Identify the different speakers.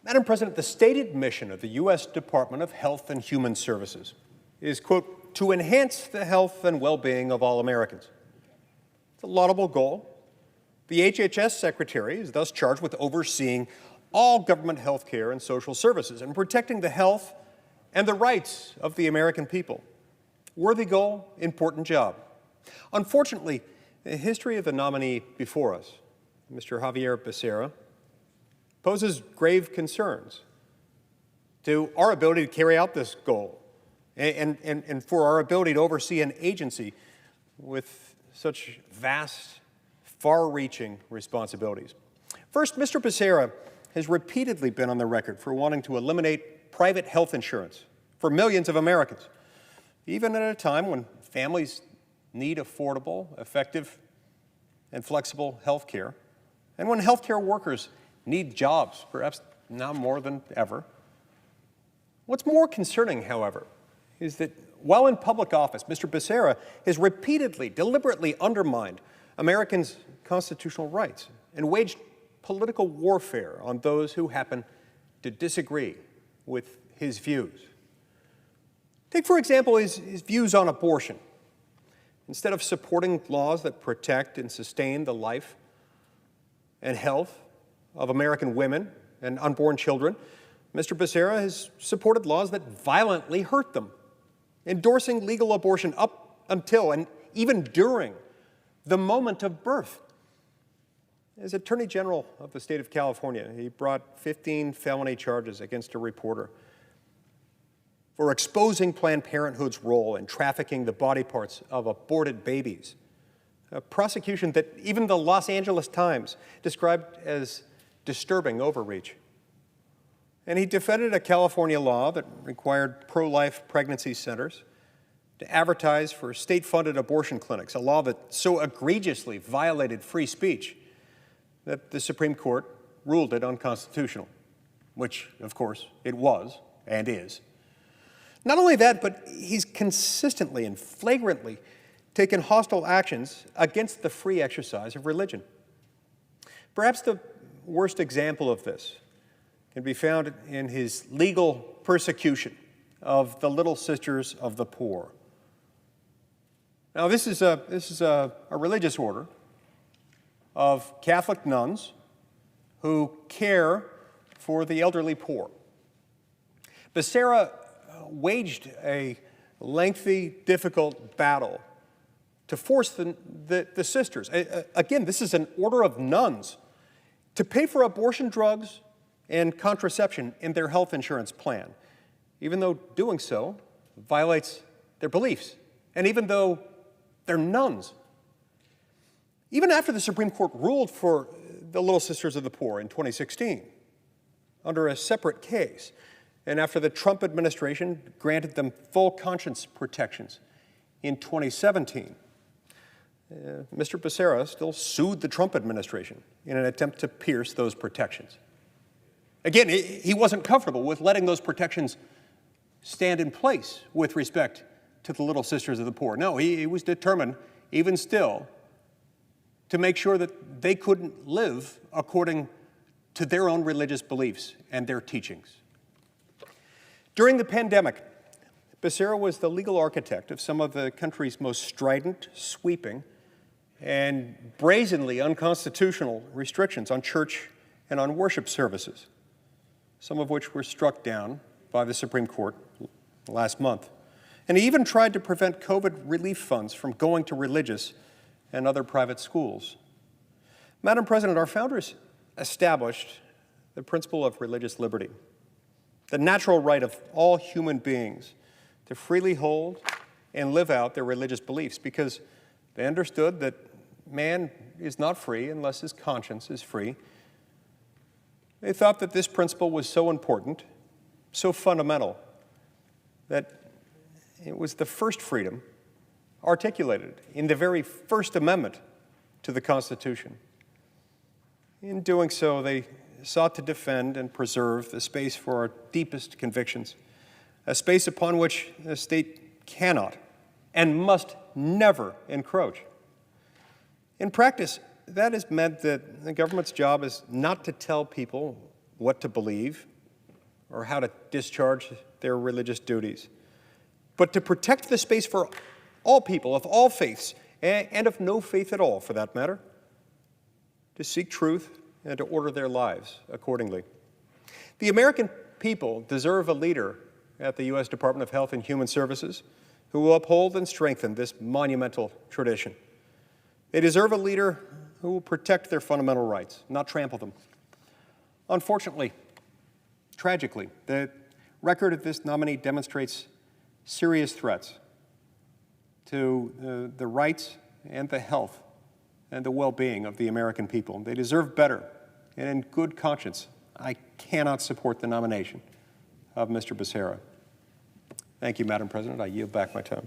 Speaker 1: Madam President, the stated mission of the U.S. Department of Health and Human Services is, quote, to enhance the health and well-being of all Americans. It's a laudable goal. The HHS Secretary is thus charged with overseeing all government health care and social services and protecting the health and the rights of the American people. Worthy goal, important job. Unfortunately, the history of the nominee before us, Mr. Javier Becerra, poses grave concerns to our ability to carry out this goal and for our ability to oversee an agency with such vast, far-reaching responsibilities. First, Mr. Becerra has repeatedly been on the record for wanting to eliminate private health insurance for millions of Americans, even at a time when families need affordable, effective, and flexible health care, and when health care workers need jobs, perhaps now more than ever. What's more concerning, however, is that while in public office, Mr. Becerra has repeatedly, deliberately undermined Americans' constitutional rights and waged political warfare on those who happen to disagree with his views. Take, for example, his views on abortion. Instead of supporting laws that protect and sustain the life and health of American women and unborn children, Mr. Becerra has supported laws that violently hurt them, endorsing legal abortion up until and even during the moment of birth. As Attorney General of the state of California, he brought 15 felony charges against a reporter for exposing Planned Parenthood's role in trafficking the body parts of aborted babies, a prosecution that even the Los Angeles Times described as disturbing overreach. And he defended a California law that required pro-life pregnancy centers to advertise for state-funded abortion clinics, a law that so egregiously violated free speech that the Supreme Court ruled it unconstitutional, which, of course, it was and is. Not only that, but he's consistently and flagrantly taken hostile actions against the free exercise of religion. Perhaps the worst example of this can be found in his legal persecution of the Little Sisters of the Poor. Now, this is a religious order of Catholic nuns who care for the elderly poor. Becerra waged a lengthy, difficult battle to force the sisters, again, this is an order of nuns, to pay for abortion drugs and contraception in their health insurance plan, even though doing so violates their beliefs, and even though they're nuns. Even after the Supreme Court ruled for the Little Sisters of the Poor in 2016, under a separate case, and after the Trump administration granted them full conscience protections in 2017, Mr. Becerra still sued the Trump administration in an attempt to pierce those protections. Again, he wasn't comfortable with letting those protections stand in place with respect to the Little Sisters of the Poor. No, he was determined, even still, to make sure that they couldn't live according to their own religious beliefs and their teachings. During the pandemic, Becerra was the legal architect of some of the country's most strident, sweeping, and brazenly unconstitutional restrictions on church and on worship services, some of which were struck down by the Supreme Court last month. And he even tried to prevent COVID relief funds from going to religious and other private schools. Madam President, our founders established the principle of religious liberty, the natural right of all human beings to freely hold and live out their religious beliefs, because they understood that man is not free unless his conscience is free. They thought that this principle was so important, so fundamental, that it was the first freedom articulated in the very First Amendment to the Constitution. In doing so, they sought to defend and preserve the space for our deepest convictions, a space upon which the state cannot and must never encroach. In practice, that has meant that the government's job is not to tell people what to believe or how to discharge their religious duties, but to protect the space for all people of all faiths, and of no faith at all, for that matter, to seek truth and to order their lives accordingly. The American people deserve a leader at the U.S. Department of Health and Human Services who will uphold and strengthen this monumental tradition. They deserve a leader who will protect their fundamental rights, not trample them. Unfortunately, tragically, the record of this nominee demonstrates serious threats to the rights and the health and the well-being of the American people. They deserve better, and in good conscience, I cannot support the nomination of Mr. Becerra. Thank you, Madam President. I yield back my time.